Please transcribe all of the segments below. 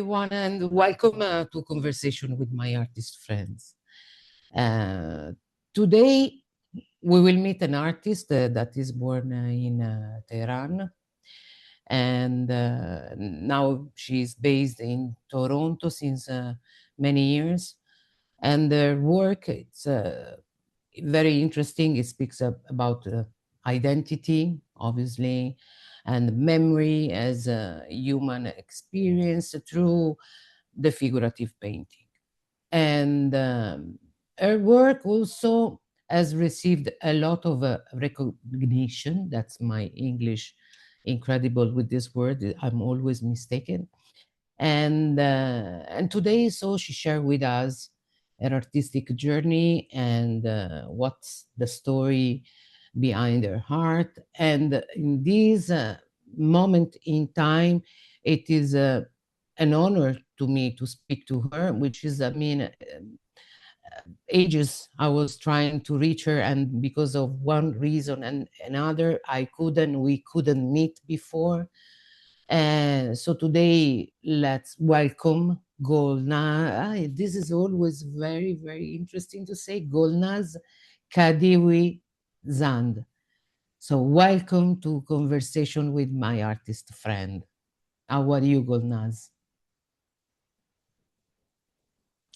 everyone, and welcome to Conversation with my artist friends. Today, we will meet an artist that is born in Tehran, and now she's based in Toronto since many years. And her work, it's very interesting. It speaks about identity, obviously, and memory as a human experience through the figurative painting. And her work also has received a lot of recognition. That's my English incredible with this word. I'm always mistaken. And today, so she shared with us her artistic journey and what's the story behind her heart. And in this moment in time, it is an honor to me to speak to her, which is, I mean, ages I was trying to reach her, and because of one reason and another, we couldn't meet before. And so today, let's welcome Golnaz. This is always very, very interesting to say, Golnaz Khadivi Zand. So welcome to Conversation with my artist friend. How are you, Golnaz?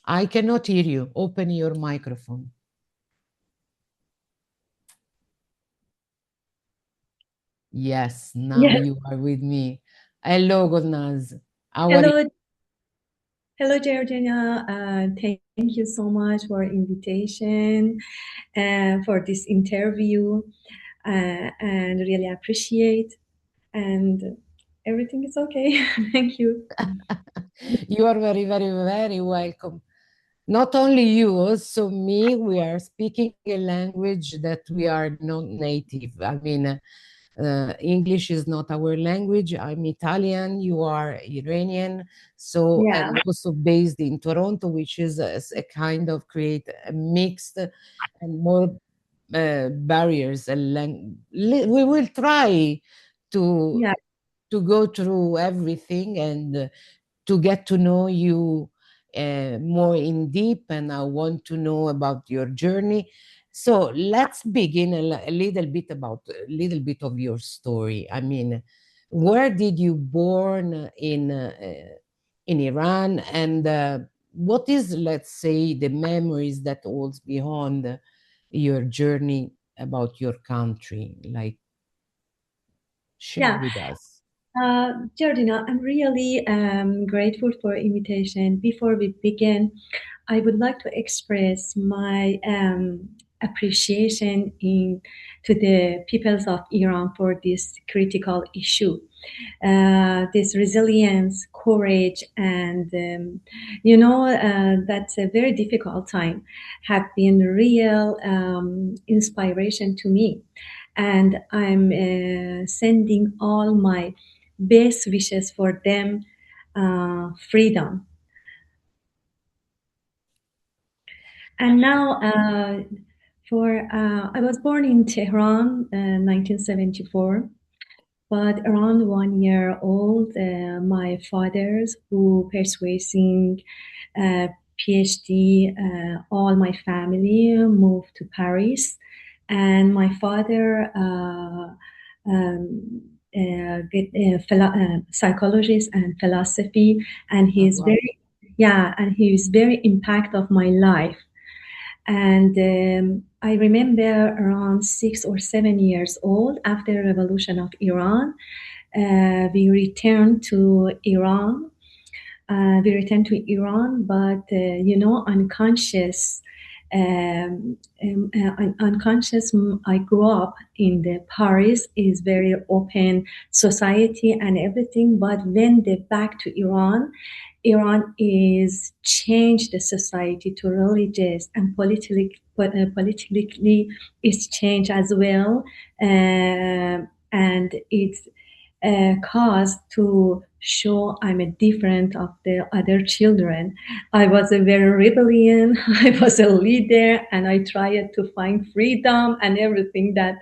I cannot hear you. Open your microphone. Yes, now Yes. you are with me. Hello, Golnaz. How are you? Hello, hello, Georgina. Thank you so much for invitation for this interview, and really appreciate. And everything is okay. Thank you. You are very, very, very welcome. Not only you, also me, we are speaking a language that we are not native. I mean, English is not our language. I'm Italian, you are Iranian. So, Yeah, and also based in Toronto, which is a kind of create a mixed and more barriers. We will try to yeah, to go through everything and to get to know you more in deep, and I want to know about your journey. So let's begin a little bit about a little bit of your story. I mean, where did you born in Iran, and what is, let's say, the memories that holds behind your journey about your country? Like, share yeah. with us. Georgina, I'm really grateful for invitation. Before we begin, I would like to express my appreciation to the peoples of Iran for this critical issue. This resilience, courage, and that's a very difficult time, have been real inspiration to me. And I'm sending all my best wishes for them freedom. And now, I was born in Tehran, 1974. But around 1 year old, my fathers, who persuading PhD, all my family moved to Paris, and my father get psychologist and philosophy, and Oh, he's wow. very and he's very impact of my life. And I remember around 6 or 7 years old, after the revolution of Iran, we returned to Iran. But unconscious. Unconscious. I grew up in the Paris is very open society and everything. But when they back to Iran, Iran is changed the society to religious and politically it's changed as well, and it's cause to show I'm a different of the other children. I was a very rebellion. I was a leader, and I tried to find freedom and everything that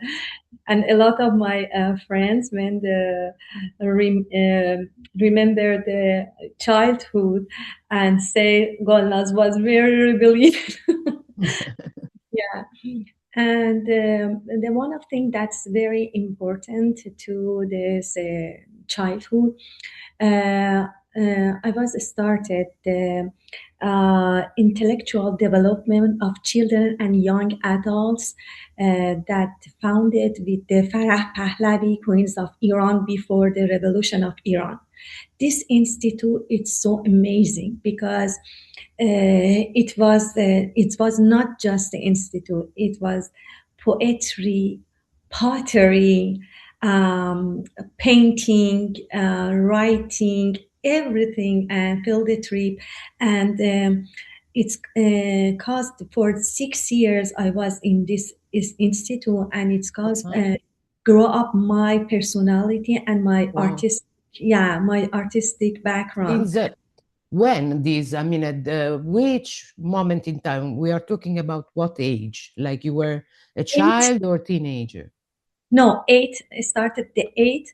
And a lot of my friends, when remember the childhood and say Golnaz was very rebellious. Yeah. And the one of thing that's very important to this childhood, uh, I was started the intellectual development of children and young adults that founded with the Farah Pahlavi Queens of Iran before the revolution of Iran. This institute is so amazing because it was not just the institute, it was poetry, pottery, painting, writing, everything, and field trip. And it's caused for 6 years I was in this institute, and it's caused Uh-huh. grow up my personality and Wow. my artistic background. Since when this, I mean, at which moment in time? We are talking about what age? Like you were a Eight, child or teenager? no, eight. I started the eight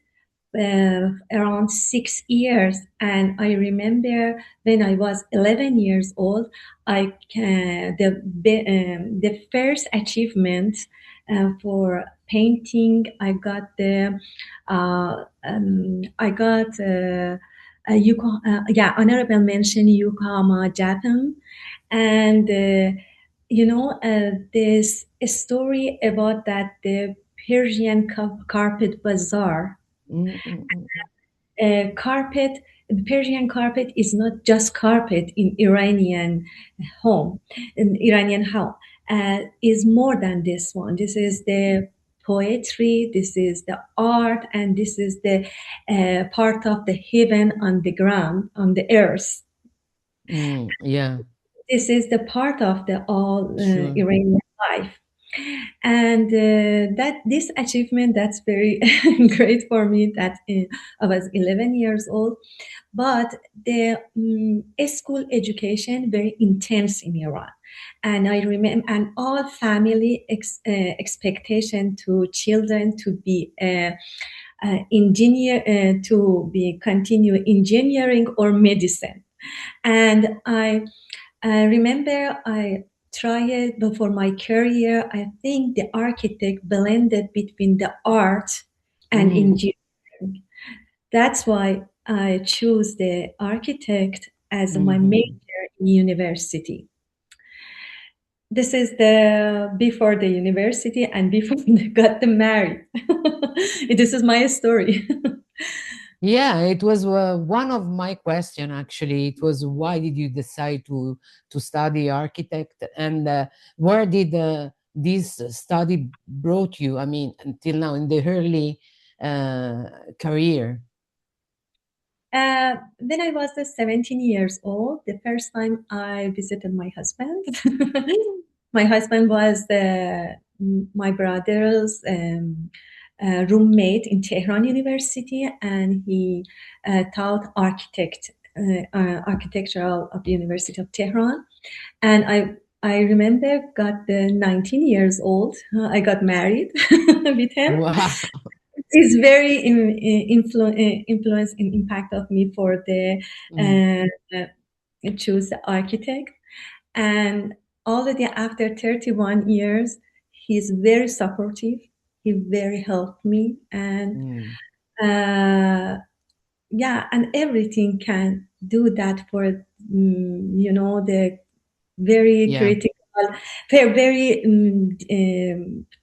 around 6 years, and I remember when I was 11 years old, the first achievement for painting. I got honorable mention Yukama Japan, and this story about that the Persian carpet bazaar. Mm, mm, mm, mm. Carpet, the Persian carpet is not just carpet in home, Iranian home. Is more than this one. This is the poetry, this is the art, and this is the part of the heaven on the ground, on the earth. Yeah, This is the part of the all sure. Iranian life. And that this achievement, that's very great for me, that I was 11 years old. But the school education very intense in Iran, and I remember, and all family expectation to children to be engineer, to be continue engineering or medicine. And I remember I tried for my career. I think the architect blended between the art and Mm, engineering. That's why I chose the architect as my mhm. major in university. This is the before the university and before I got married. This is my story. Yeah, it was one of my question actually. It was why did you decide to study architect, and where did this study brought you? I mean, until now in the early uh, career. When I was 17 years old, the first time I visited my husband. My husband was my brother's roommate in Tehran University, and he taught architectural of the University of Tehran. And I remember got the 19 years old. I got married with him. Wow. It's very influence and impact of me for the Mm, uh, choose the architect. And already after 31 years, he's very supportive. He very helped me, and mm. uh, yeah, and everything can do that for the very Yeah, critical, very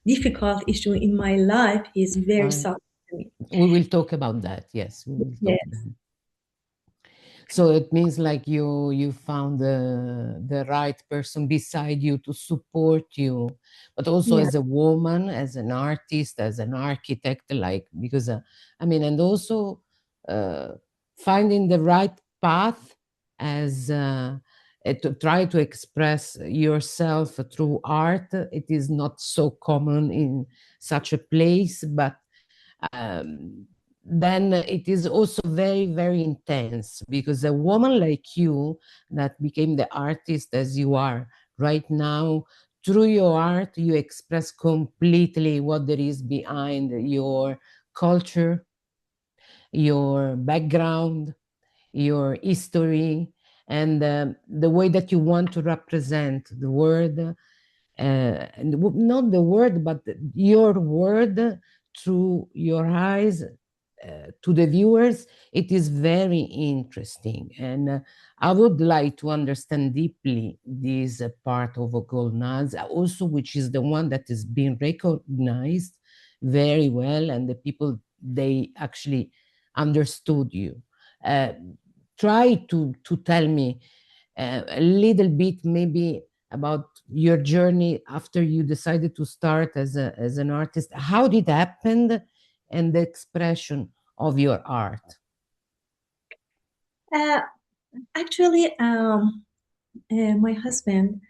difficult issue in my life. He's very right. supportive to me. We will talk about that. Yes, we will talk about Yes, it. So it means like you found the right person beside you to support you, but also yeah, as a woman, as an artist, as an architect, like because I mean, and also uh, finding the right path as to try to express yourself through art. It is not so common in such a place, but um, then it is also very, very intense because a woman like you that became the artist as you are right now through your art, you express completely what there is behind your culture, your background, your history, and the way that you want to represent the world, and not the word, but your word through your eyes to the viewers. It is very interesting. And I would like to understand deeply this part of Golnaz, also, which is the one that is being recognized very well, and the people, they actually understood you. Uh, Try to tell me a little bit maybe about your journey after you decided to start as an artist. How did it happen, and the expression of your art? Uh, Actually, my husband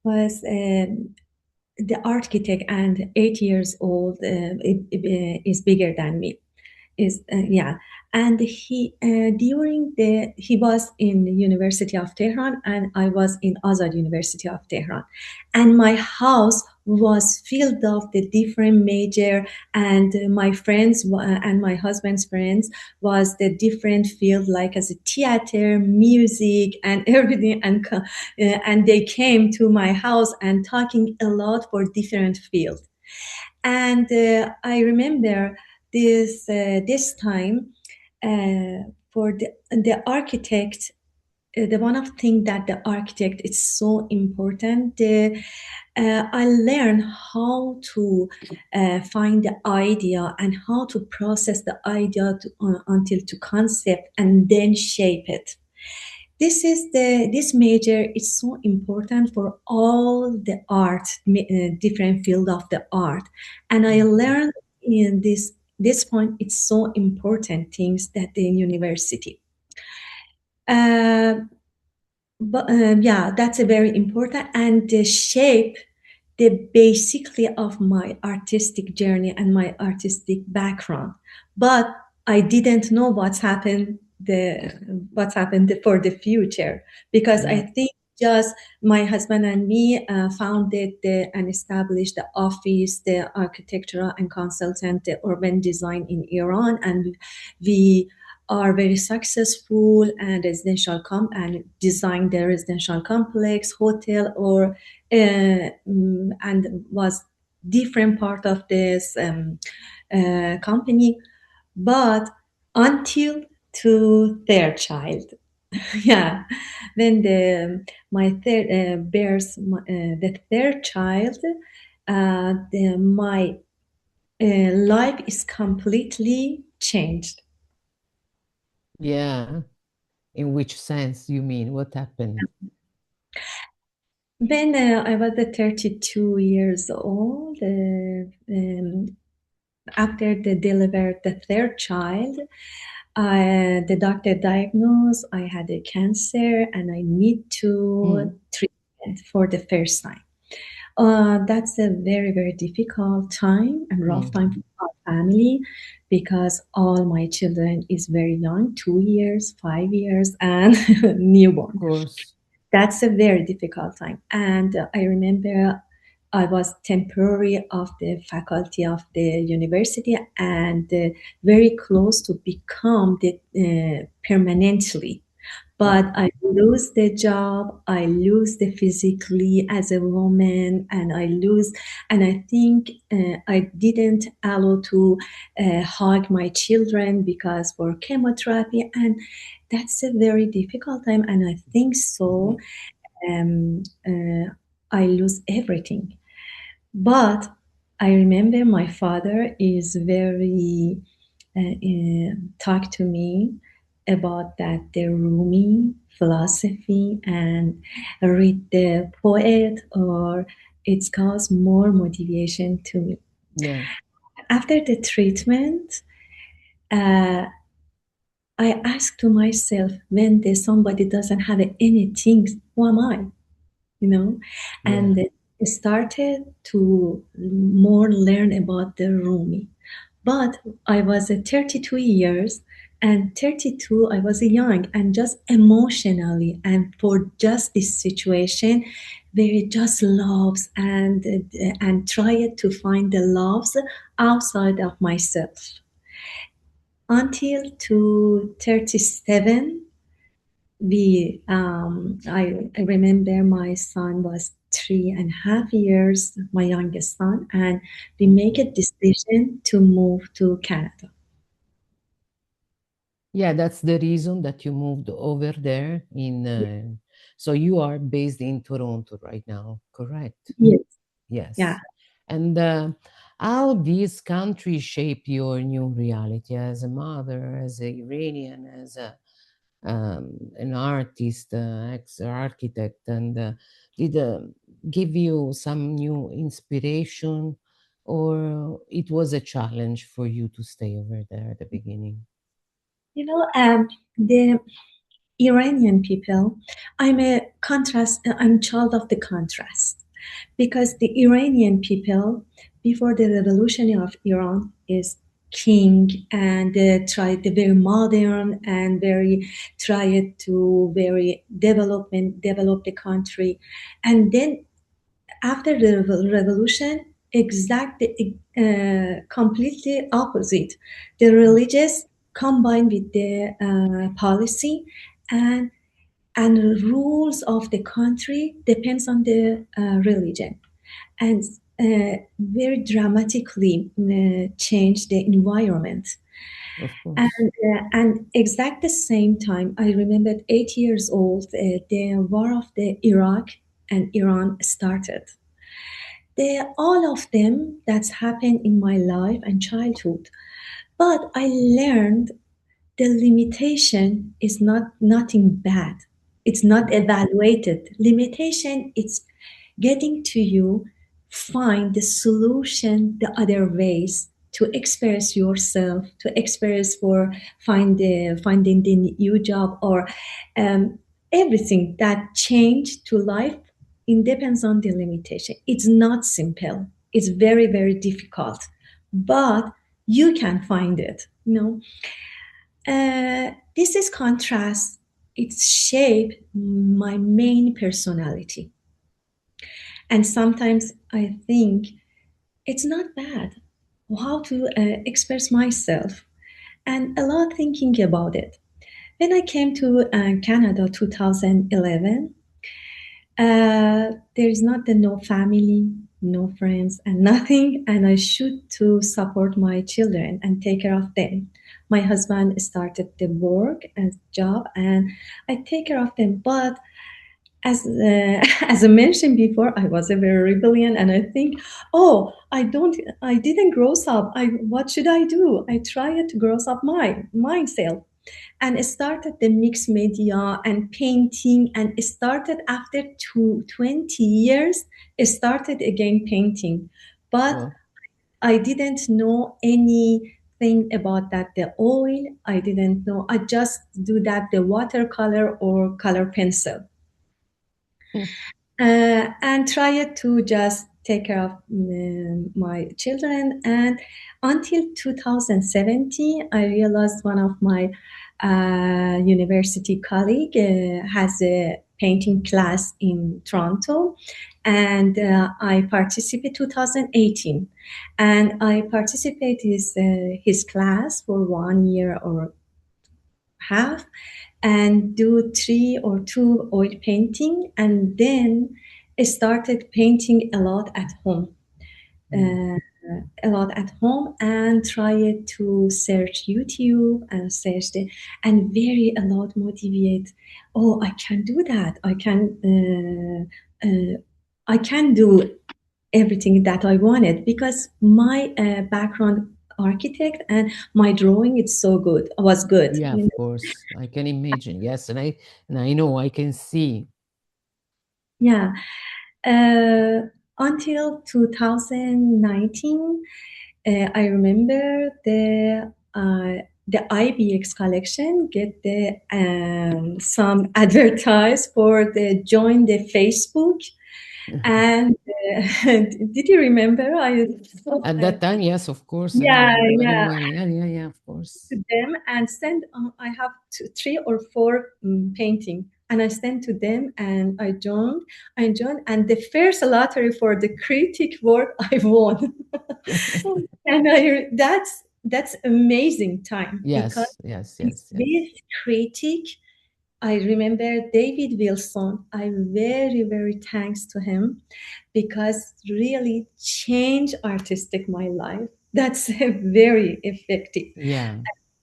was the architect and 8 years old. Is bigger than me. Is Yeah, and he was in the University of Tehran, and I was in Azad University of Tehran, and my house was filled of the different major, and my friends and my husband's friends was the different field, like as a theater, music, and everything, and they came to my house and talking a lot for different fields. And I remember this time, for the architect, the one of thing that the architect is so important. I learned how to find the idea and how to process the idea until to concept and then shape it. This major is so important for all the art, different field of the art, and I learned in this point it's so important things that the university. Uh, but yeah, that's a very important, and the shape the basically of my artistic journey and my artistic background. But I didn't know what's happened for the future, because I Yeah, think just my husband and me founded and established the office, the architectural and consultant, the urban design in Iran, and we are very successful and and design the residential complex, hotel, or and was different part of this company, but until to their child. Yeah, when my third bears the third child, my life is completely changed. yeah. In which sense you mean? What happened? When I was 32 years old, after they delivered the third child, the doctor diagnosed I had a cancer and I need to Mm, treatment for the first time. That's a very, very difficult time and rough time mm. for our family, because all my children is very young, 2 years, 5 years, and Of newborn. course. That's a very difficult time. And I remember I was temporary of the faculty of the university, and very close to become the permanently. But Mm, I lose the job, I lose the physically as a woman, and and I think I didn't allow to hug my children because for chemotherapy, and that's a very difficult time. And I think so mhm. um, uh, I lose everything. But I remember my father is very talk to me about that the Rumi philosophy and read the poet, or it caused more motivation to me. Yeah, After the treatment, uh, I asked to myself, when somebody doesn't have anything, who am I? You know, yeah. and started to more learn about the Rumi. But I was 32 years, And 32, I was young and just emotionally, and for just this situation, where just loves and tried to find the loves outside of myself. Until to 37, I remember my son was 3.5 years, my youngest son, and we make a Okay. decision to move to Canada. Yeah, that's the reason that you moved over there in so you are based in Toronto right now, correct? Yes, yeah. Yes. And how these countries shape your new reality as a mother, as a Iranian, as an artist, ex-architect, and did give you some new inspiration, or it was a challenge for you to stay over there at the beginning? You know, the Iranian people, I'm a contrast, I'm child of the contrast because the Iranian people before the revolution of Iran is king and tried the very modern and very tried to very develop the country, and then after the revolution, completely opposite. The religious combined with the policy, and and rules of the country depends on the religion, and very dramatically change the environment. Of And course. exact the same time, I remembered 8 years old, the war of the Iraq and Iran started. All of them that's happened in my life and childhood. But I learned the limitation is not nothing bad. It's not evaluated. Limitation, it's getting to you, find the solution, the other ways to express yourself, to express for finding the new job or um, everything that change to life. It depends on the limitation. It's not simple. It's very, very difficult, but you can find it. This is contrast. It's shaped my main personality. And sometimes I think it's not bad how to express myself, and a lot thinking about it. When I came to Canada 2011, there is not the no family, no friends, and nothing, and I should to support my children and take care of them. My husband started the work and job, and I take care of them. But as as I mentioned before, I was a very rebellion, and I think, oh, I didn't grow up. What should I do? I tried to grow up myself, and started the mixed media and painting, and started after 20 years. Started again painting, but Well, I didn't know anything about that. The oil, I didn't know. I just do that the watercolor or color pencil, and tried to just take care of my children. And until 2017, I realized one of my university colleague has a painting class in Toronto, and I participated 2018, and I participated his class for 1 year or half, and do 3 or 2 oil painting, and then I started painting a lot at home, mm, uh, a lot at home, and try to search YouTube and search and very a lot motivate. Oh, I can do that. I can do everything that I wanted because my background architect and my drawing it's so good was good. yeah, of course. I can imagine. Yes, and I know I can see. Yeah. Uh, until 2019, I remember the IBX collection get the some advertise for the join the Facebook, and did you remember? At that time, yes, of course, I Yeah, remember very yeah. well. Yeah, yeah, yeah, of course. to them and send. I have three or four painting, and I sent to them, and I joined, and the first lottery for the critic work I won, and that's amazing time because Yes, yes, this yes, yes. critic. I remember David Wilson. I'm very, very thanks to him because really changed artistic my life. That's very effective. Yeah,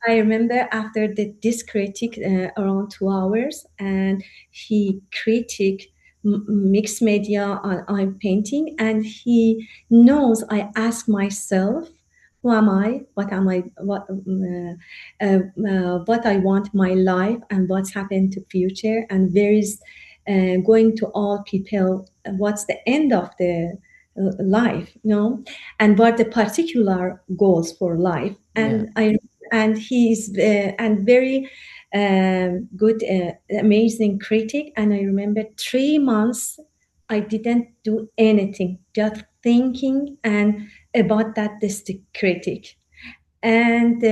I remember after this critic around 2 hours, and he critic mixed media on painting, and he knows I ask myself, who am I? What am I? What I want my life, and what's happened to future, and where is going to all people? What's the end of the life? And what the particular goals for life? yeah. And he's and very good, amazing critic. And I remember 3 months I didn't do anything, just thinking and about that this critic. And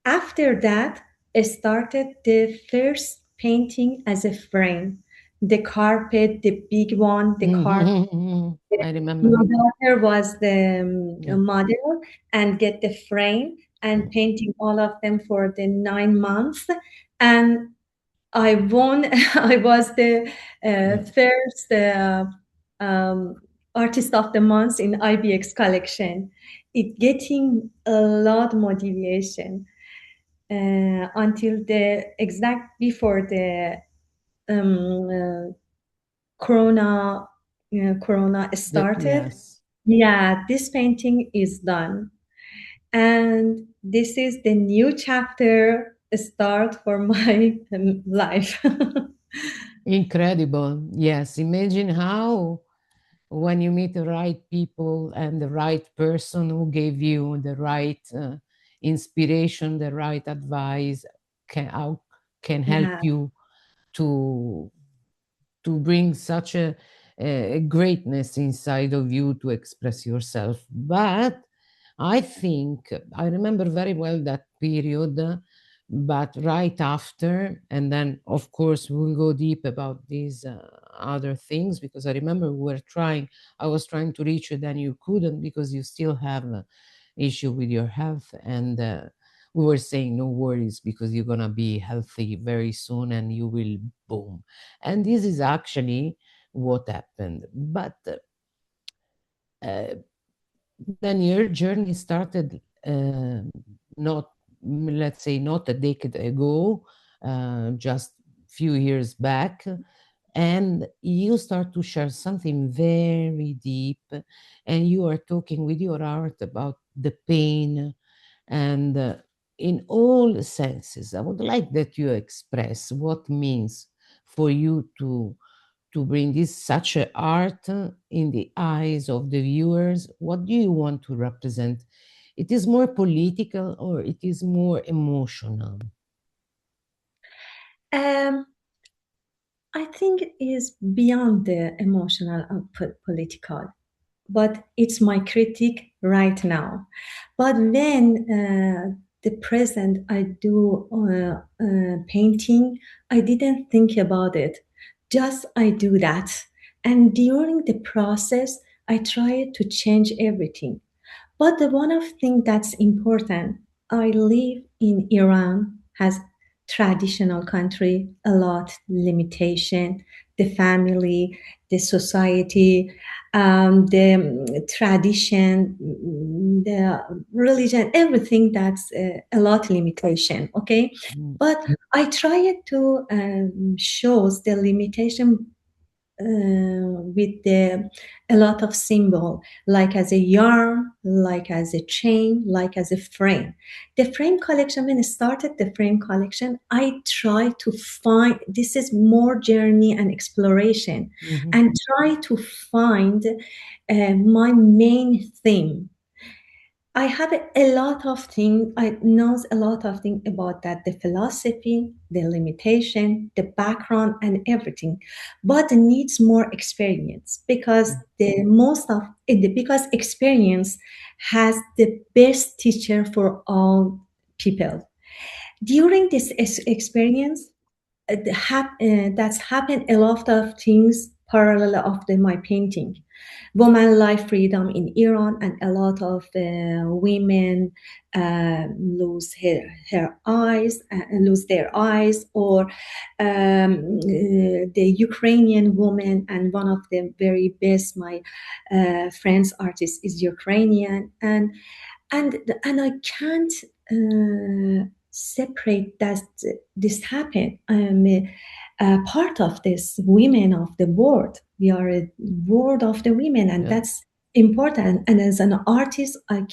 after that, I started the first painting as a frame. The carpet, the big one, the carpet. I My remember. daughter was the Yeah, model and get the frame and painting all of them for the 9 months. And I won. I was the yeah. first um, artist of the month in IBX collection. It getting a lot motivation until the exact before the um, Corona. Corona started. Yes. Yeah, this painting is done. And this is the new chapter start for my life. Incredible. Yes. Imagine how when you meet the right people and the right person who gave you the right inspiration, the right advice, how can help Yeah. you to bring such a greatness inside of you to express yourself. But I think I remember very well that period, but right after, and then of course we'll go deep about these other things, because I remember I was trying to reach you, then you couldn't because you still have an issue with your health, and we were saying no worries because you're gonna be healthy very soon and you will boom. And this is actually what happened. But uh, then your journey started not, let's say, not a decade ago, just few years back, and you start to share something very deep, and you are talking with your art about the pain, and in all senses. I would like that you express what means for you to bring this such a art in the eyes of the viewers. What do you want to represent? It is more political or it is more emotional? um, I think it is beyond the emotional and political, but it's my critique right now. But when the present I do painting, I didn't think about it. Just I do that, and during the process, I try to change everything. But the one of thing that's important, I live in Iran, has traditional country, a lot limitation, the family, the society, the tradition, the religion, everything that's a lot limitation. Okay, Mm, but I try to shows the limitation with a lot of symbol, like as a yarn, like as a chain, like as a frame. The frame collection, when I started the frame collection, I try to find, this is more journey and exploration, mhm, and try to find my main theme. I have a lot of things. I knows a lot of things about that, the philosophy, the limitation, the background, and everything, but it needs more experience because the most of it, because experience has the best teacher for all people. During this experience, that's happened a lot of things parallel of my painting. Woman life freedom in Iran, and a lot of women lose lose their eyes, or the Ukrainian woman, and one of the very best my friends artists is Ukrainian, and I can't separate that this happened. I'm a part of this women of the world. We are a world of the women, and Yeah. that's important. And as an artist, I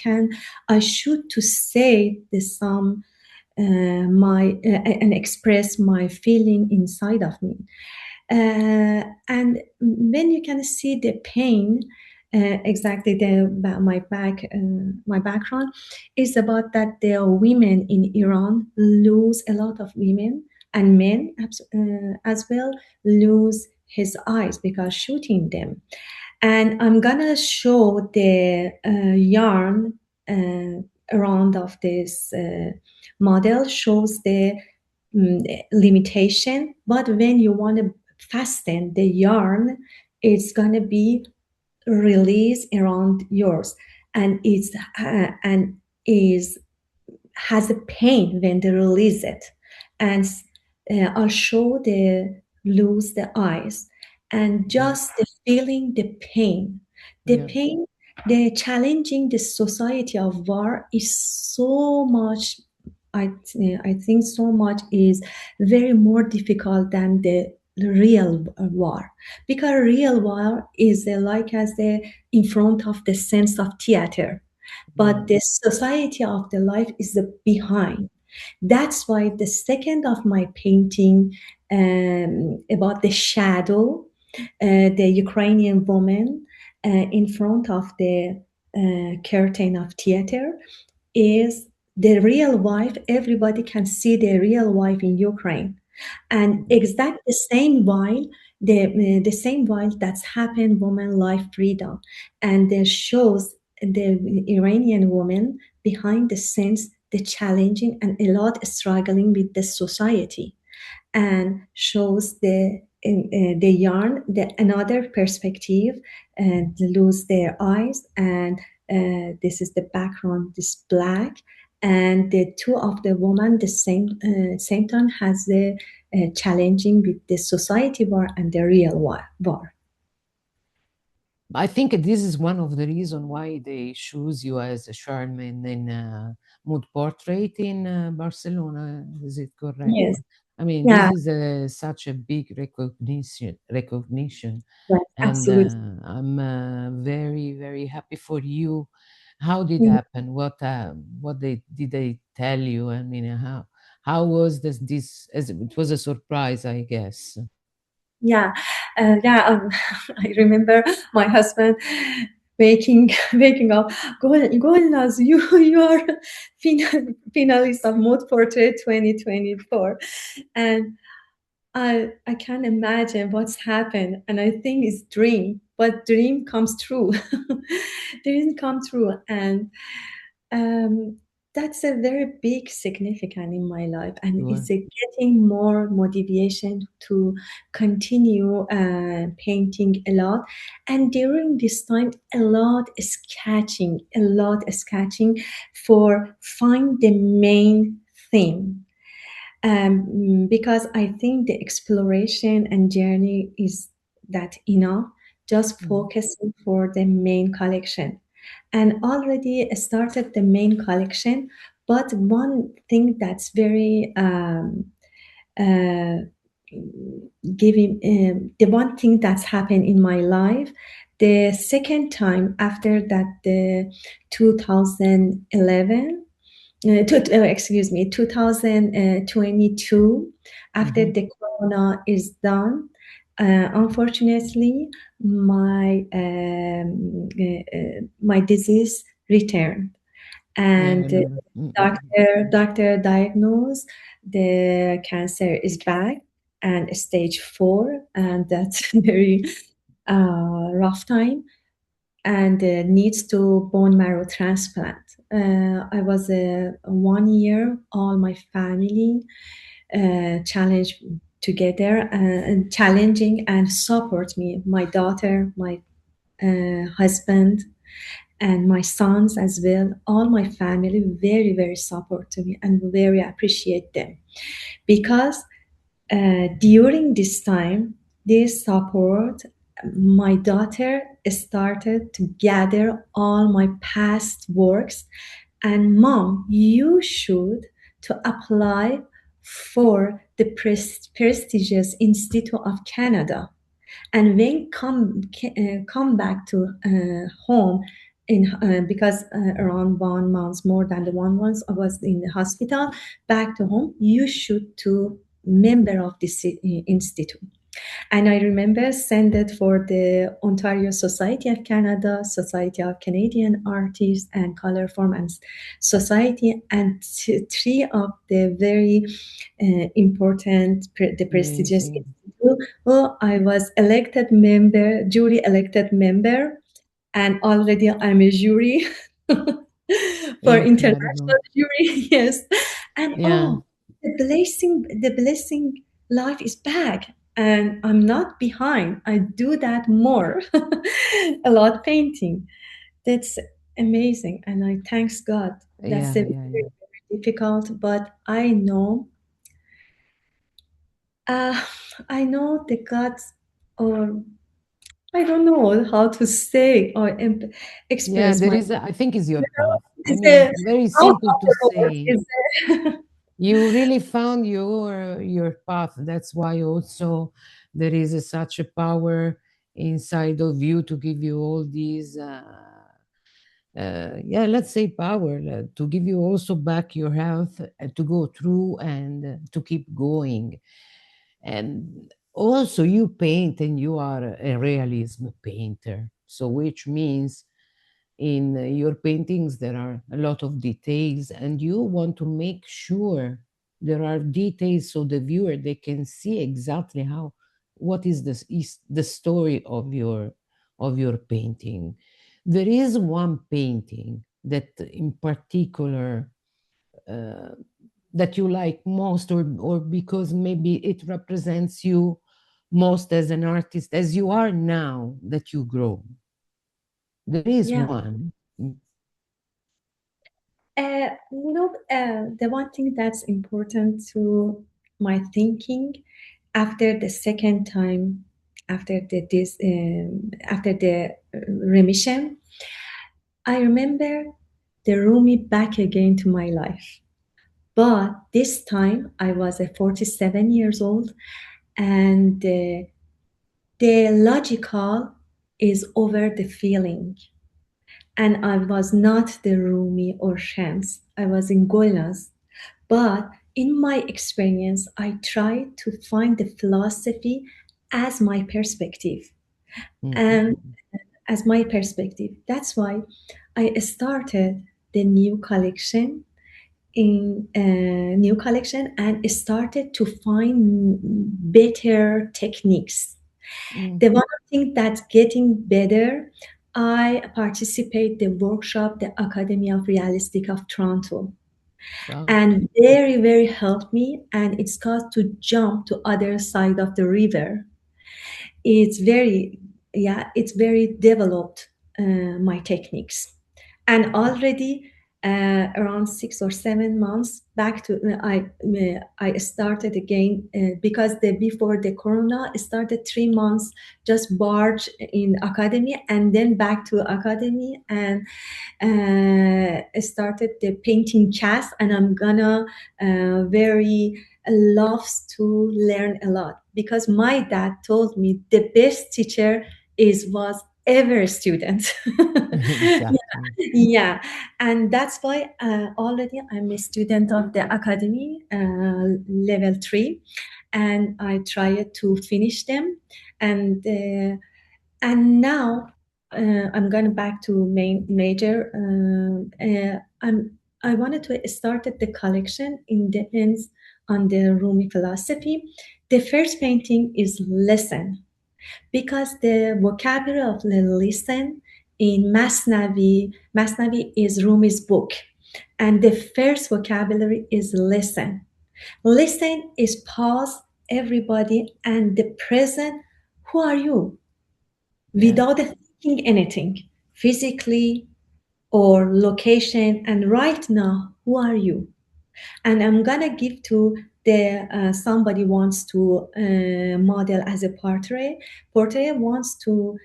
should to say this my and express my feeling inside of me. And when you can see the pain, exactly my background is about that there are women in Iran lose a lot of women, and men as well lose his eyes because shooting them. And I'm gonna show the yarn around of this model shows the limitation, but when you want to fasten the yarn, it's gonna be released around yours, and is has a pain when they release it. And I'll show the lose the eyes, and Yeah. just the feeling the Yeah. pain, the challenging the society of war is so much. I think so much is very more difficult than the real war, because real war is like as the in front of the sense of theater, Yeah. but the society of the life is the behind. That's why the second of my painting about the shadow, the Ukrainian woman in front of the curtain of theater, is the real wife. Everybody can see the real wife in Ukraine, and exact the same while that's happened woman life freedom, and there shows the Iranian woman behind the scenes, the challenging and a lot struggling with the society, and shows the yarn, the another perspective, and lose their eyes, and this is the background, this black, and the two of the woman the same time has the challenging with the society war and the real war. I think this is one of the reasons why they choose you as a Charlemagne in mood portrait in Barcelona. Is it correct? Yes. I mean, this Yeah. is such a big recognition, Yes, and absolutely. I'm very, very happy for you. How did Mm. happen? What they did they tell you? I mean, how was this? As it was a surprise, I guess. Yeah, yeah. I remember my husband waking up. Golnaz, you are finalist of Mode Portrait 2024, and I can imagine what's happened, and I think it's dream, but dream comes true. Dream come true, and um, that's a very big significant in my life, and Sure. it's getting more motivation to continue painting a lot. And during this time, a lot sketching for find the main theme, because I think the exploration and journey is that enough, just Mm. focusing for the main collection. And already started the main collection, but one thing that's very uh, giving the one thing that's happened in my life, the second time after that, the 2011 excuse me, 2022, after Mhm. the corona is done, unfortunately, my disease returned, Yeah, I and the remember. Mm. doctor diagnosed the cancer is back and stage 4, and that's very rough time, and needs to bone marrow transplant. I was 1 year. All my family challenged together and challenging and support me. My daughter, my husband, and my sons as well. All my family very very support to me and very appreciate them because during this time, this support, my daughter started to gather all my past works, and mom, you should to apply for the prestigious Institute of Canada, and when come back to home in because around 1 month, more than the 1 month I was in the hospital, back to home, you should to member of this institute. And I remember sent it for the Ontario Society of Canada, Society of Canadian Artists, and Color Form and Society, and three of the very important, the prestigious Amazing. institute. Oh, I was elected member, jury elected member, and already I'm a jury for Incredible. international jury. Yes, and Yeah. oh, the blessing life is back, and I'm not behind. I do that more, a lot painting. That's amazing, and I thanks God. That's Yeah, a yeah, very, yeah. very difficult, but uh, I know the God, or I don't know how to say or Yeah, express there my. is, I think is your path. I It's mean, a very out simple of to the road. say. It's a, You really found your path. That's why also there is such a power inside of you to give you all these yeah, let's say power, to give you also back your health, to go through and to keep going. And also you paint and you are a realism painter, so which means in your paintings there are a lot of details, and you want to make sure there are details so the viewer they can see exactly how, what is the story of your painting. There is one painting that in particular uh, that you like most, or because maybe it represents you most as an artist as you are now that you grow. There is yeah. one. The one thing that's important to my thinking after the second time, after the remission, I remember the Rumi back again to my life. But this time I was a 47 years old, and the logical is over the feeling. And I was not the Rumi or Shams. I was in Golnaz. But in my experience, I tried to find the philosophy as my perspective. And Mhm. as my perspective. That's why I started the new collection and started to find better techniques. Mm. The one thing that's getting better, I participate the workshop, the Academy of Realistic of Toronto, Wow. and very, very helped me. And it's got to jump to other side of the river. It's very, yeah, it's very developed, my techniques. And already around 6 or 7 months back to I started again because the before the corona started 3 months just barge in academy and then back to academy, and started the painting class, and I'm gonna very loves to learn a lot because my dad told me the best teacher is was ever a student. Exactly. Yeah, and that's why already I'm a student of the academy level 3, and I tried to finish them, and now I'm going back to main major. I wanted to start the collection in depends on the Rumi philosophy. The first painting is lesson because the vocabulary of the lesson in Masnavi. Masnavi is Rumi's book. And the first vocabulary is listen. Listen is pause, everybody, and the present. Who are you? Yeah. Without thinking anything, physically or location. And right now, who are you? And I'm gonna give to the somebody wants to model as a portrait wants to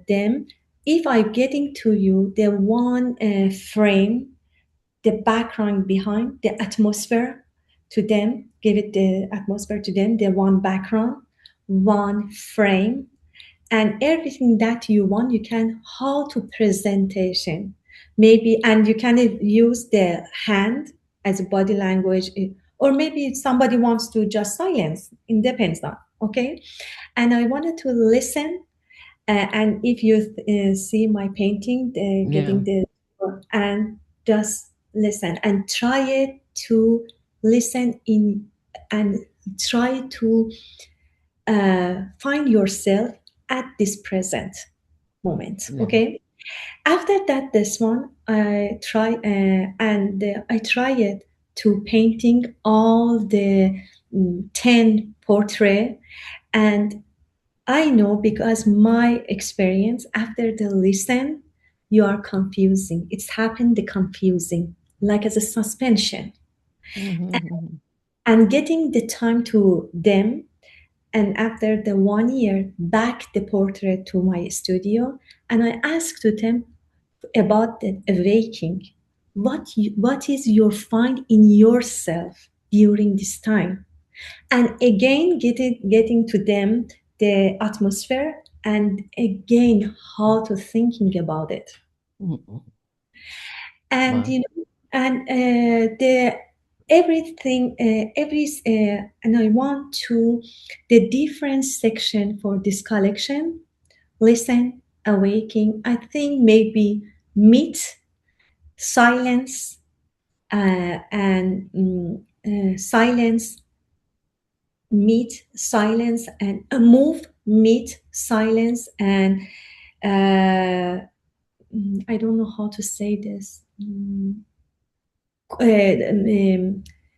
them. If I'm getting to you the one frame, the background behind the atmosphere to them, give it the atmosphere to them, the one background, one frame, and everything that you want, you can how to presentation maybe, and you can use the hand as a body language, or maybe if somebody wants to just silence, it depends on, okay. And I wanted to listen, and if you see my painting, Yeah. getting the, and just listen and try it to listen in, and try to find yourself at this present moment, Yeah. okay. After that, this one I try, and I try it to painting all the 10 portrait. And I know because my experience after the listen, you are confusing, it's happened the confusing like as a suspension, Mhm. and getting the time to them. And after the 1 year, back the portrait to my studio, and I asked to them about the awakening. What is your find in yourself during this time? And again, getting to them the atmosphere, and again how to thinking about it. Mhm. And Wow. you know, and the everything every and I want to the different section for this collection, listen, awaking, I think maybe meet, silence, and silence, meet, silence, and move, meet, silence, and I don't know how to say this.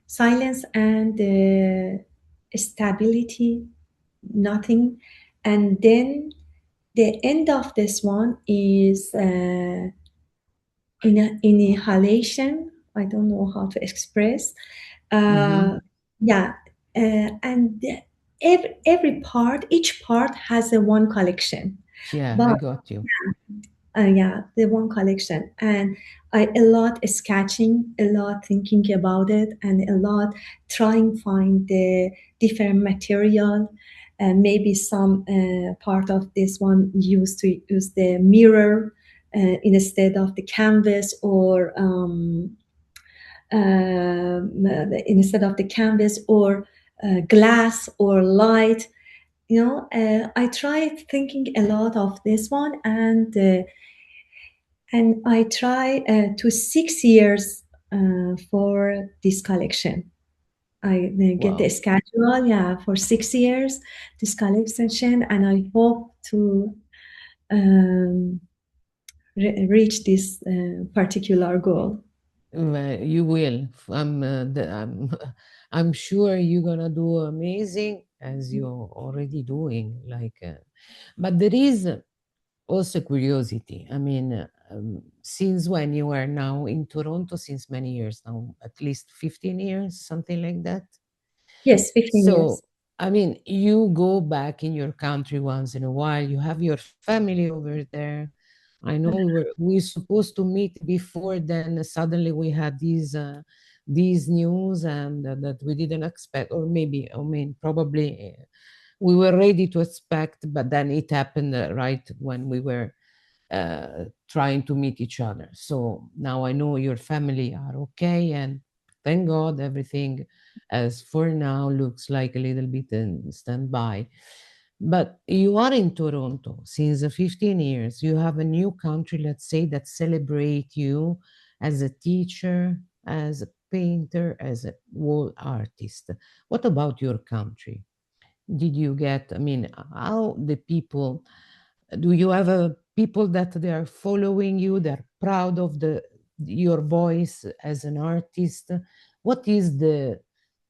Silence and stability, nothing. And then the end of this one is inhalation. I don't know how to express. Mhm. Uh, yeah, and every part, each part has a one collection. Yeah, I But got you. yeah, the one collection, and I a lot sketching, a lot thinking about it, and a lot trying find the different material. Maybe some part of this one used to use the mirror instead of the canvas, or instead of the canvas, or glass or light. You know, I tried thinking a lot of this one, and I try to 6 years for this collection. I get the Wow. schedule, yeah, for 6 years this collection, and I hope to um, reach this particular goal. You will. I'm sure you're gonna do amazing as you're already doing. But there is also curiosity. I mean, since when you are now in Toronto, since many years now, at least 15 years, something like that. Yes, 15 So, years. I mean, you go back in your country once in a while. You have your family over there. I know we supposed to meet before. Then suddenly we had these news, and that we didn't expect, or maybe I mean probably we were ready to expect, but then it happened right when we were trying to meet each other. So now I know your family are okay, and thank God everything, as for now, looks like a little bit in standby. But you are in Toronto since 15 years. You have a new country, let's say, that celebrate you as a teacher, as a painter, as a wall artist. What about your country? Did you get, I mean, how the people, do you have a people that they are following you, they're proud of your voice as an artist. What is the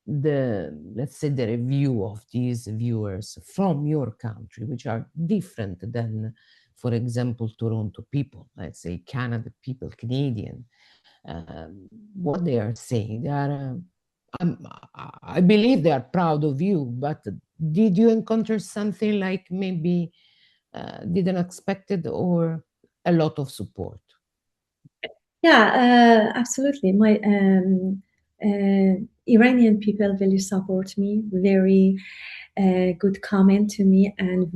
let's say the review of these viewers from your country, which are different than, for example, Toronto people, let's say Canada people, Canadian, what they are saying? They are I believe they are proud of you, but did you encounter something like maybe didn't expect it, or a lot of support? Yeah, absolutely. My Iranian people really support me. Very good comment to me, and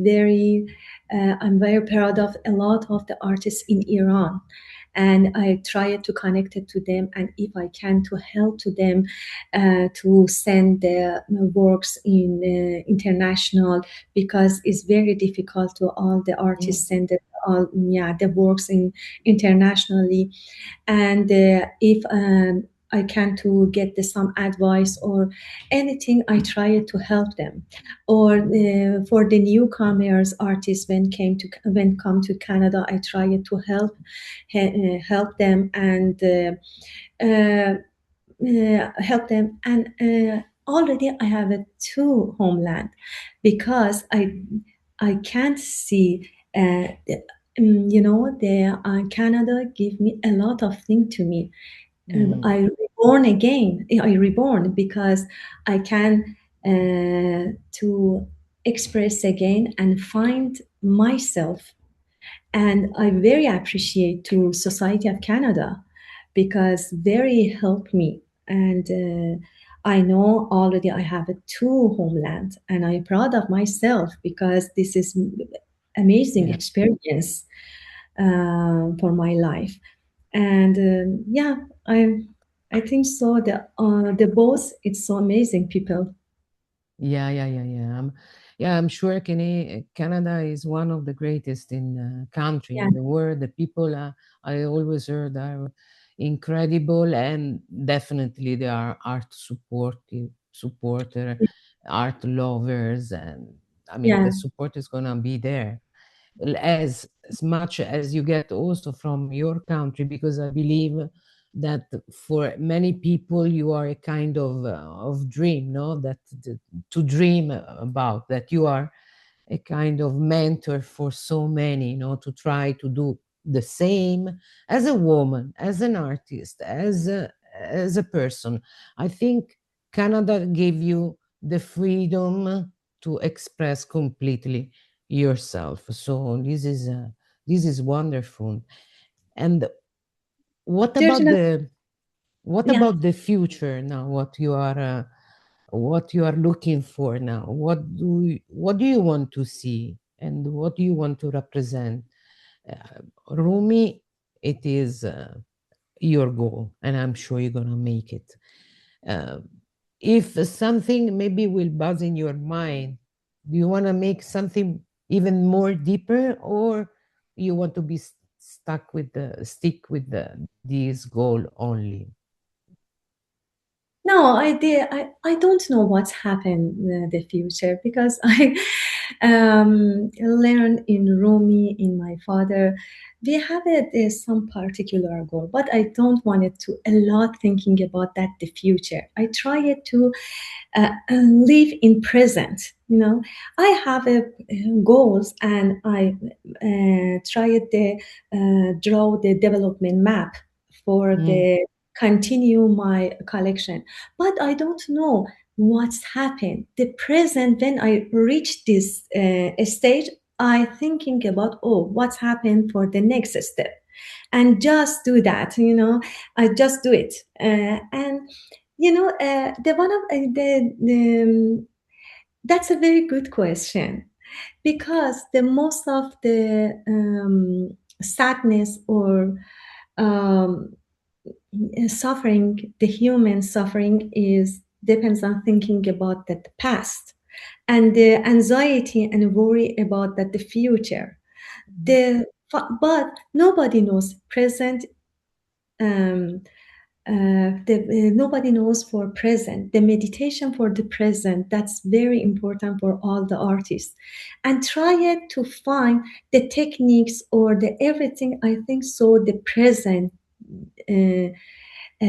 I'm very proud of a lot of the artists in Iran. And I try to connect it to them, and if I can, to help to them to send their works in international, because it's very difficult to all the Mm. artists send the works in internationally. And if I can to get some advice or anything, I try to help them. Or for the newcomers artists when come to Canada, I try to help them and help them. And already I have two homeland, because I can't see. The Canada give me a lot of things to me. Mm. I reborn again. I reborn because I can to express again and find myself. And I very appreciate to Society of Canada, because very help me. And I know already I have two homeland, and I'm proud of myself, because this is amazing Yeah. experience for my life. And yeah, I think so. The both, it's so amazing people. Yeah, yeah, yeah, yeah. Yeah, I'm sure Canada is one of the greatest in country Yeah, in the world. The people I always heard are incredible, and definitely they are supporter, art lovers, and I mean yeah. the support is gonna be there as much as you get also from your country, because I believe that for many people you are a kind of dream, no, to dream about, that you are a kind of mentor for so many, to try to do the same as a woman, as an artist, as a person. I think Canada gave you the freedom to express completely yourself. So this is wonderful. And what about Georgina, the what yeah. about the future now? What you are looking for now? What do you want to see, and what do you want to represent? Rumi, it is your goal, and I'm sure you're gonna make it. Uh, if something maybe will buzz in your mind, do you want to make something even more deeper, or you want to be stick with this goal only? No, I don't know what's happened in the future, because I learned in Rumi, in my father. We have some particular goal, but I don't want it to a lot thinking about that the future. I try it to live in present. I have goals, and I try to draw the development map for Mm, the continue my collection. But I don't know what's happened the present. When I reach this stage, I thinking about, oh, what's happened for the next step, and just do that. I just do it. And the one of that's a very good question, because the most of the sadness or um, suffering, the human suffering, is depends on thinking about the past, and the anxiety and worry about that the future. But nobody knows present. um, Nobody knows for present. The meditation for the present, that's very important for all the artists. And try it to find the techniques or the everything. I think so. The present uh,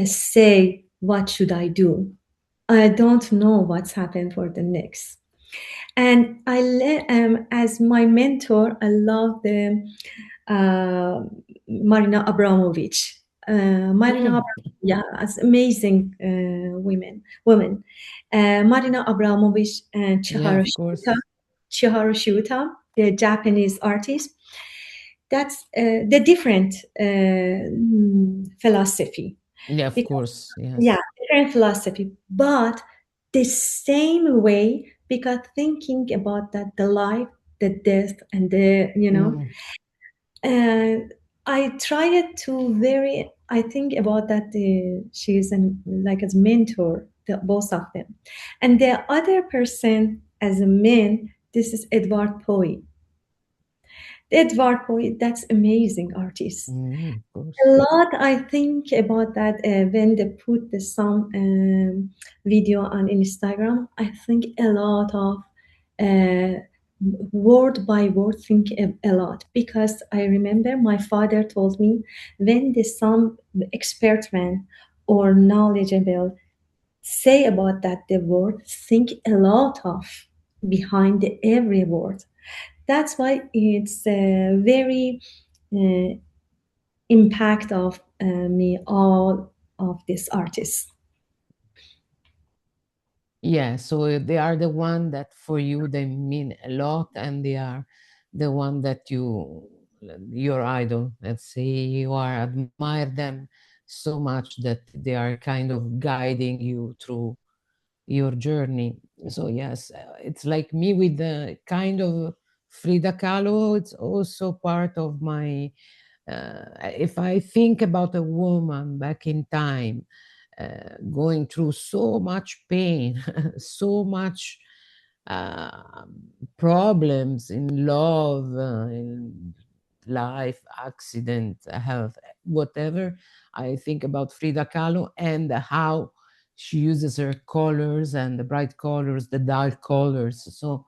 say, what should I do? I don't know what's happened for the next. And as my mentor, I love the uh, Marina Abramovich. Marina, Mm, yeah, it's amazing women. Marina Abramovich and yeah, of course. Chiharu Shuta, the Japanese artist. That's the different philosophy. Yeah, of Because, course. yeah, Yes. different philosophy, but the same way, because thinking about that, the life, the death, and Mm, and I try it to very. I think about that. She is like as mentor, both of them, and the other person as a man. This is Edward Poe. Edward Poe, that's amazing artist. of A course. lot I think about that when they put some video on Instagram. I think a lot of uh, word by word think a lot, because I remember my father told me when the some expert man or knowledgeable say about that the word, think a lot of behind every word. That's why it's very uh, impact of me all of these artists. Yeah, so they are the one that for you they mean a lot, and they are the one that your idol. Let's say you are admire them so much that they are kind of guiding you through your journey. So yes, it's like me with the kind of Frida Kahlo. It's also part of my. If I think about a woman back in time, going through so much pain, so much uh, problems in love, in life, accident, health, whatever. I think about Frida Kahlo and how she uses her colors and the bright colors, the dark colors. So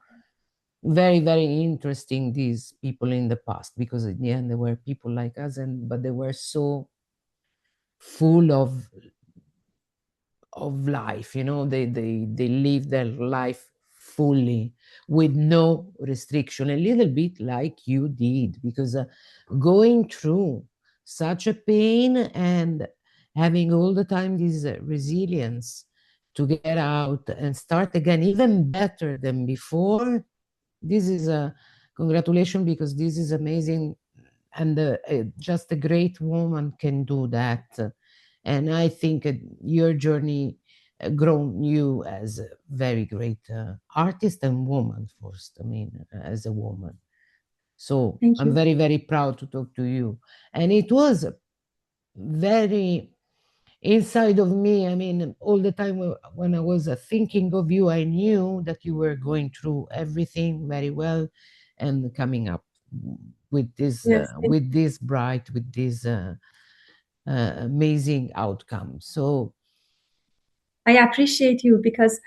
very, very interesting these people in the past, because in the end they were people like us, and but they were so full of life, they live their life fully with no restriction, a little bit like you did, because going through such a pain and having all the time this resilience to get out and start again even better than before. This is a congratulations, because this is amazing, and just a great woman can do that. And I think your journey grown you as a very great artist and woman first. I mean, as a woman. So Thank I'm you. very, very proud to talk to you. And it was very inside of me. I mean, all the time when I was thinking of you, I knew that you were going through everything very well and coming up Yes, with this bright, with this amazing outcome. So I appreciate you, because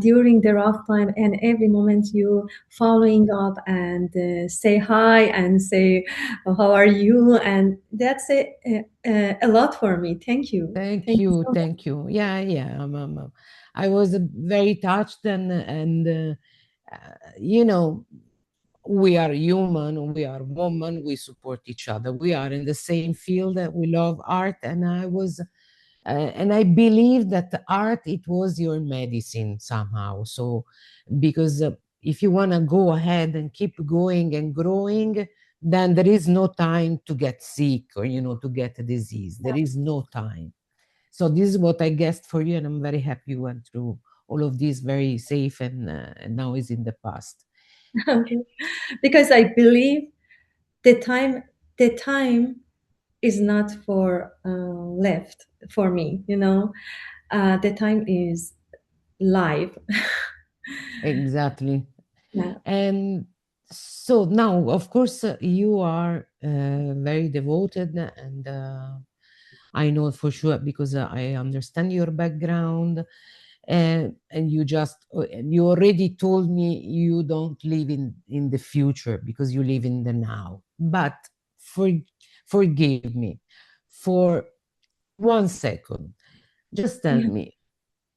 during the rough time and every moment you following up and say hi and say, "Oh, how are you?" And that's a lot for me. Thank you. thank Thank you you, so much. thank you. Yeah, yeah. I was very touched, and you know, we are human, we are woman, we support each other, we are in the same field, that we love art, and I believe that the art, it was your medicine somehow. So because if you want to go ahead and keep going and growing, then there is no time to get sick, or to get a disease. There is no time. So this is what I guessed for you, and I'm very happy you went through all of this very safe, and now is in the past. Okay. Because I believe the time, the time is not for left for me. The time is live. Yeah. And so now, of course, you are very devoted, and I know for sure because I understand your background, and you already told me you don't live in the future because you live in the now. But for forgive me for 1 second. Just tell Yeah. me,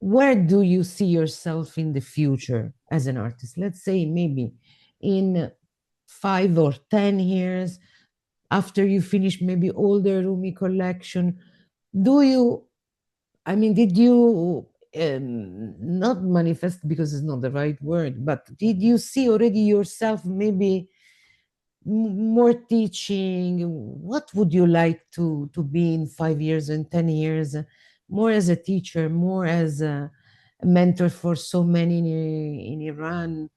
where do you see yourself in the future as an artist? Let's say maybe in 5 or 10 years, after you finish maybe all the Rumi collection. Do you, I mean, did you not manifest because it's not the right word, but did you see already yourself maybe more teaching? What would you like to be in 5 years and 10 years? More as a teacher, more as a mentor for so many in Iran.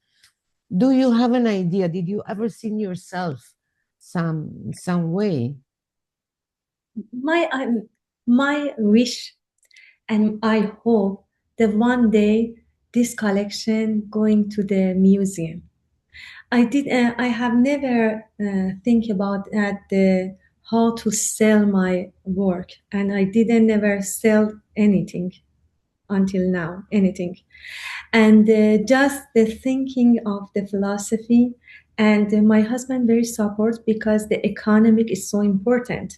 Do you have an idea? Did you ever see yourself some way? My my wish, and I hope that one day this collection going to the museum. I have never think about that how to sell my work, and I didn't never sell anything until now, anything. And just the thinking of the philosophy, and my husband very support because the economic is so important,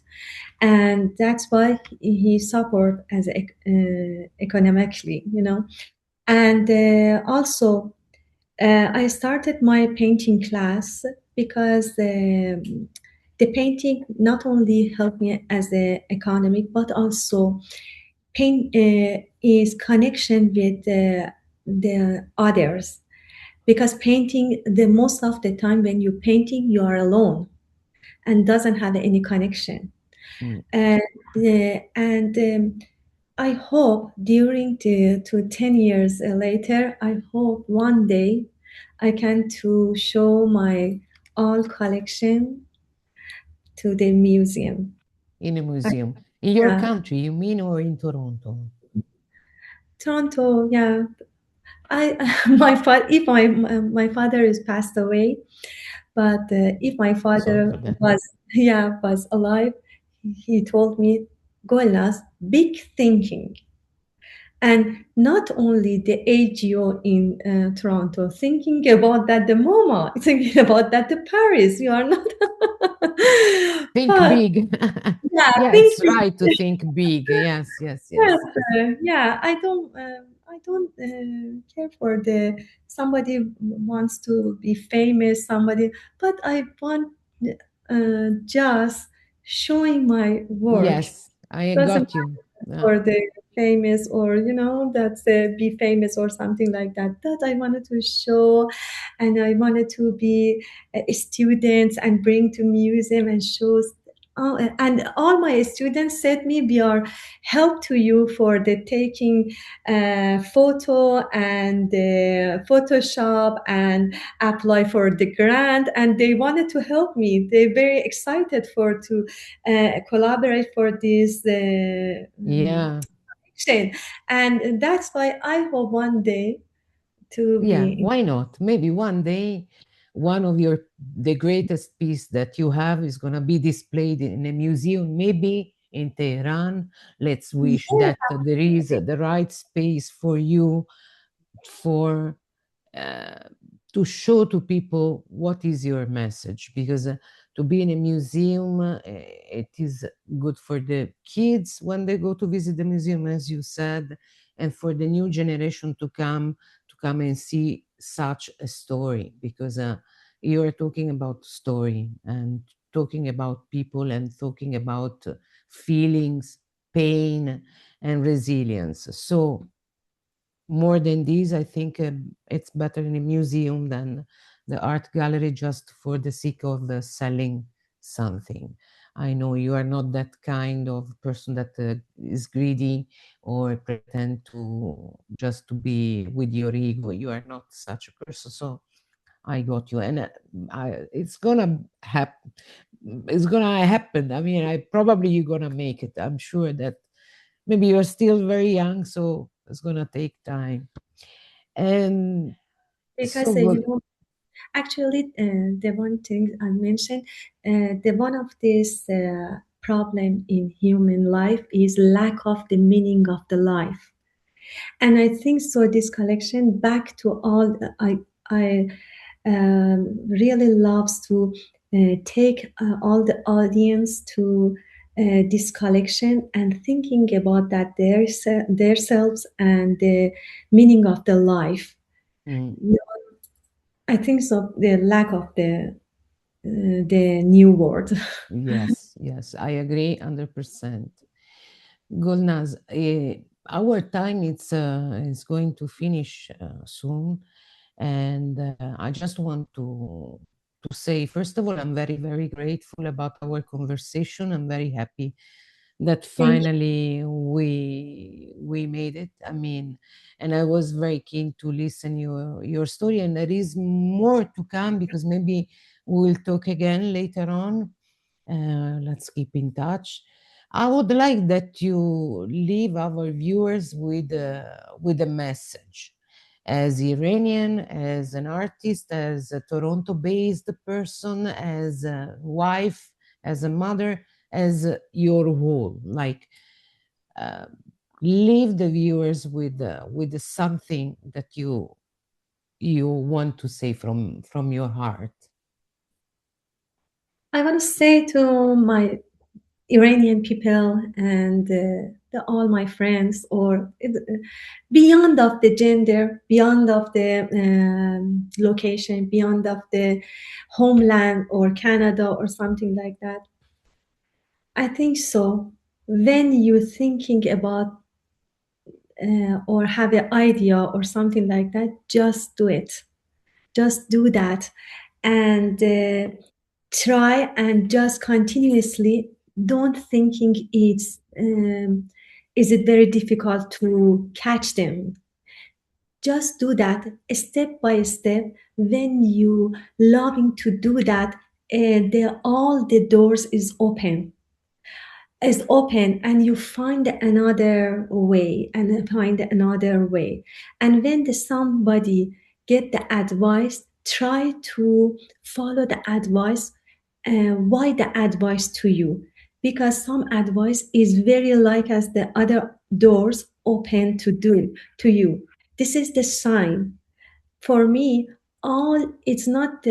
and that's why he support as economically, and also I started my painting class because the painting not only helped me as a economic, but also paint is connection with the others. Because painting, the most of the time when you're painting, you are alone and doesn't have any connection. Mm. And I hope during the to 10 years later, I hope one day I can to show my all collection to the museum. In a I, museum. In your yeah, country, you mean, or in Toronto? Toronto. Yeah, I my father. If my father is passed away, but if my Sorry father for that. was was alive, he told me, Golnaz, big thinking. And not only the AGO in Toronto, thinking about that the MoMA, thinking about that the Paris, you are not. Think But big. yeah, Yeah, it's thinking. right to think big. Yes, yes, Yes, yes, yes. yeah, I don't care for the somebody wants to be famous, somebody, but I want just showing my work. Yes, I Doesn't got you. for the famous, or that's be famous or something like that, that I wanted to show, and I wanted to be students and bring to museum and shows. Oh, and all my students said me, we are help to you for the taking photo and Photoshop and apply for the grant, and they wanted to help me. They're very excited for to collaborate for this Yeah, action. And that's why I hope one day to yeah. be. Why not? Maybe one day, one of your the greatest piece that you have is gonna be displayed in a museum, maybe in Tehran. Let's wish Yeah, that there is the right space for you for uh, to show to people what is your message, because to be in a museum, it is good for the kids when they go to visit the museum, as you said, and for the new generation to come and see such a story, because you are talking about story and talking about people and talking about feelings, pain, and resilience. So more than this, I think it's better in a museum than the art gallery just for the sake of selling something. I know you are not that kind of person that is greedy or pretend to just to be with your ego. You are not such a person. So I got you, and it's gonna happen. It's gonna happen. I mean, I probably you're gonna make it. I'm sure that maybe you're still very young, so it's gonna take time. And so because good. actually, the one thing I mentioned, the one of this. problem in human life is lack of the meaning of the life. And I think so this collection back to all I really loves to take all the audience to this collection and thinking about that their selves and the meaning of the life. Mm. I think so the lack of the new word. Yes, yes, I agree 100%. Golnaz, our time is going to finish soon, and I just want to say, first of all, I'm very, very grateful about our conversation. I'm very happy that Thank you. finally we made it. I mean, and I was very keen to listen your story, and there is more to come because maybe we'll talk again later on. Let's keep in touch. I would like that you leave our viewers with a message. As Iranian, as an artist, as a Toronto-based person, as a wife, as a mother, as your whole, like uh, leave the viewers with something that you want to say from your heart. I want to say to my Iranian people and all my friends, or beyond of the gender, beyond of the location, beyond of the homeland or Canada or something like that. I think so. When you're thinking about or have an idea or something like that, just do it. Just do that and try and just continuously don't thinking it's is it very difficult to catch them. Just do that step by step. When you loving to do that, all the doors is open and you find another way and find another way. And when the somebody get the advice, try to follow the advice. Why the advice to you? Because some advice is very like as the other doors open to do to you. This is the sign for me. All it's not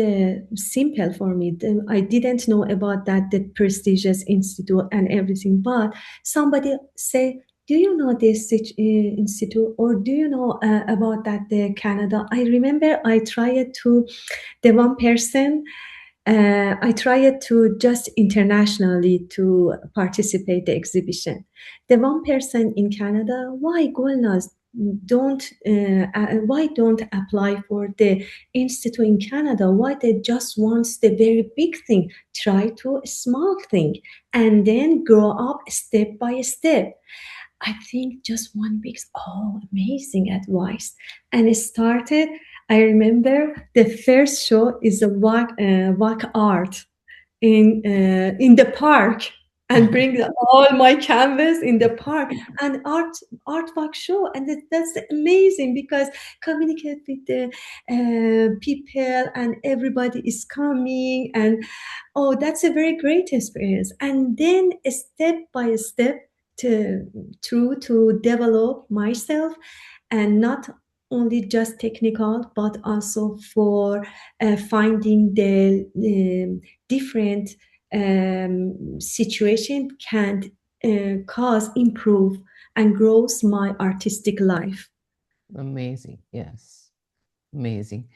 simple for me. I didn't know about that, the prestigious institute and everything, but somebody say, do you know this institute, or do you know about that the Canada? I remember I tried to the one person, I tried to just internationally to participate the exhibition. The one person in Canada, why Golnaz why don't apply for the institute in Canada? Why they just wants the very big thing? Try to a small thing and then grow up step by step. I think just one week, oh, amazing advice. And it started, I remember the first show is a walk art in the park, and bring all my canvas in the park and art walk show. And that's amazing because communicate with the people and everybody is coming. And oh, that's a very great experience. And then step by step to to develop myself, and not only just technical but also for finding the different situation can cause improve and grows my artistic life. Amazing, yes, amazing.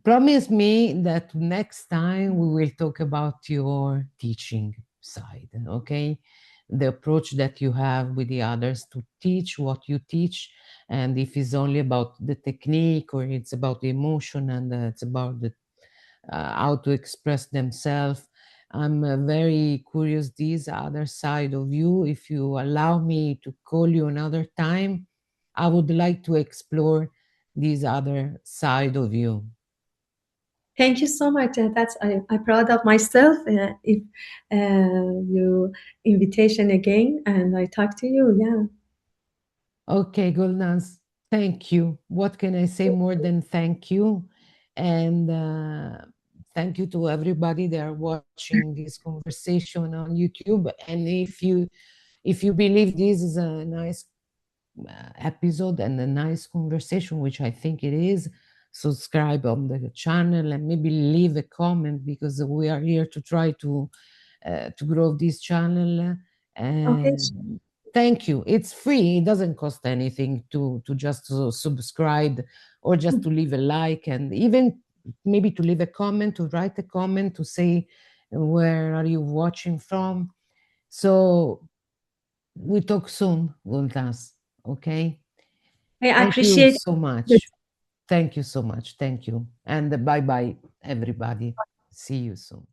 Promise me that next time we will talk about your teaching side, okay? The approach that you have with the others to teach what you teach, and if it's only about the technique or it's about the emotion and it's about the how to express themselves. I'm very curious this other side of you. If you allow me to call you another time, I would like to explore this other side of you. Thank you so much. That's I'm proud of myself. If you invitation again and I talk to you, yeah. Okay, Golnaz, thank you. What can I say more than thank you? And thank you to everybody that are watching this conversation on YouTube. And if you believe this is a nice episode and a nice conversation, which I think it is, subscribe on the channel and maybe leave a comment, because we are here to try to grow this channel. Okay. And thank you. It's free. It doesn't cost anything to just subscribe, or just to leave a like, and even maybe to leave a comment, to write a comment, to say where are you watching from. So we talk soon, Golnaz. Okay. I Thank you appreciate so it. much. Thank you so much. Thank you. And bye bye, everybody. See you soon.